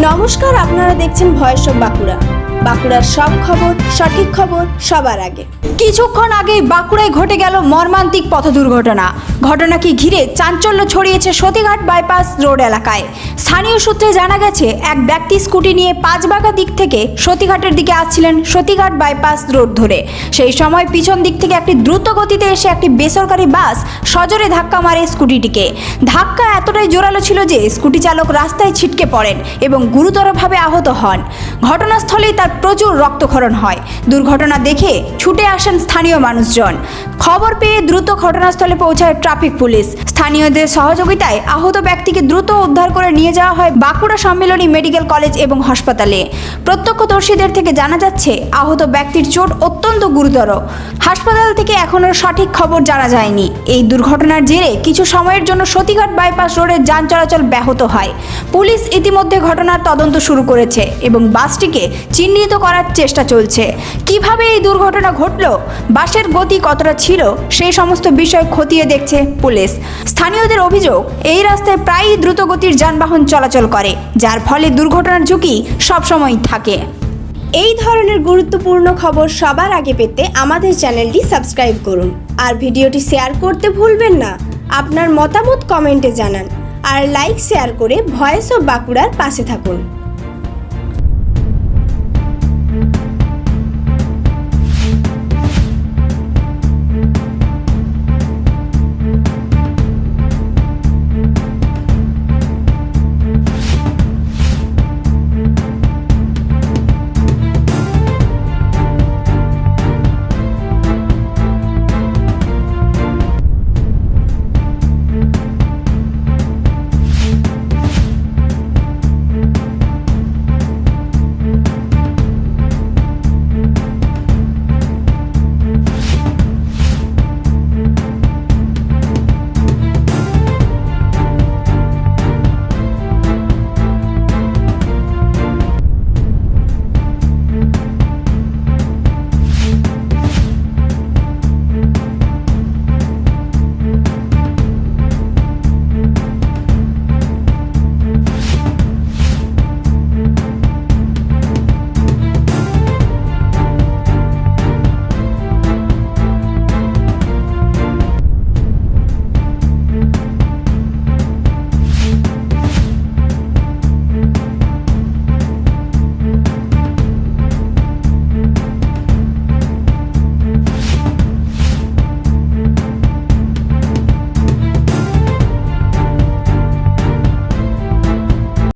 নমস্কার, আপনারা দেখছেন ভয়েস অফ বাঁকুড়া। বাঁকুড়ার সব খবর, সঠিক খবর সবার আগে। কিছুক্ষণ আগেই বাঁকুড়ায় ঘটে গেল মর্মান্তিক পথ দুর্ঘটনা। ঘটনাকে ঘিরে চাঞ্চল্য ছড়িয়েছে সতীঘাট বাইপাস রোড এলাকায়। স্থানীয় সূত্রে জানা গেছে, এক ব্যক্তি স্কুটি নিয়ে পাঁচবাগা দিক থেকে সতীঘাটের দিকে আসছিলেন সতীঘাট বাইপাস রোড ধরে। সেই সময় পিছন দিক থেকে একটি দ্রুত গতিতে এসে একটি বেসরকারি বাস সজোরে ধাক্কা মারে স্কুটিটিকে। ধাক্কা এতটাই জোরালো ছিল যে স্কুটি চালক রাস্তায় ছিটকে পড়েন এবং গুরুতরভাবে আহত হন। ঘটনাস্থলেই তার প্রচুর রক্তক্ষরণ হয়। দুর্ঘটনা দেখে ছুটে আসেন স্থানীয় মানুষজন। খবর পেয়ে দ্রুত ঘটনাস্থলে পৌঁছায় ট্রাফিক পুলিশ। স্থানীয়দের সহযোগিতায় আহত ব্যক্তিকে দ্রুত উদ্ধার করে নিয়ে যাওয়া হয় বাঁকুড়া সম্মিলনী মেডিকেল কলেজ এবং হাসপাতালে। প্রত্যক্ষদর্শীদের থেকে জানা যাচ্ছে, আহত ব্যক্তির চোট অত্যন্ত গুরুতর। হাসপাতাল থেকে এখনও সঠিক খবর জানা যায়নি। এই দুর্ঘটনার জেরে কিছু সময়ের জন্য সতীঘাট বাইপাস রোডের যান চলাচল ব্যাহত হয়। পুলিশ ইতিমধ্যে ঘটনার তদন্ত শুরু করেছে এবং বাসটিকে চিহ্নিত করার চেষ্টা চলছে। কিভাবে এই দুর্ঘটনা ঘটল, বাসের গতি কতটা ছিল, সেই সমস্ত বিষয় খতিয়ে দেখছে পুলিশ। স্থানীয়দের অভিযোগ, এই রাস্তায় প্রায়ই দ্রুতগতির যানবাহন চলাচল করে, যার ফলে দুর্ঘটনার ঝুঁকি সবসময়ই থাকে। এই ধরনের গুরুত্বপূর্ণ খবর সবার আগে পেতে আমাদের চ্যানেলটি সাবস্ক্রাইব করুন আর ভিডিওটি শেয়ার করতে ভুলবেন না। আপনার মতামত কমেন্টে জানান আর লাইক শেয়ার করে ভয়েস অফ বাঁকুড়ার পাশে থাকুন।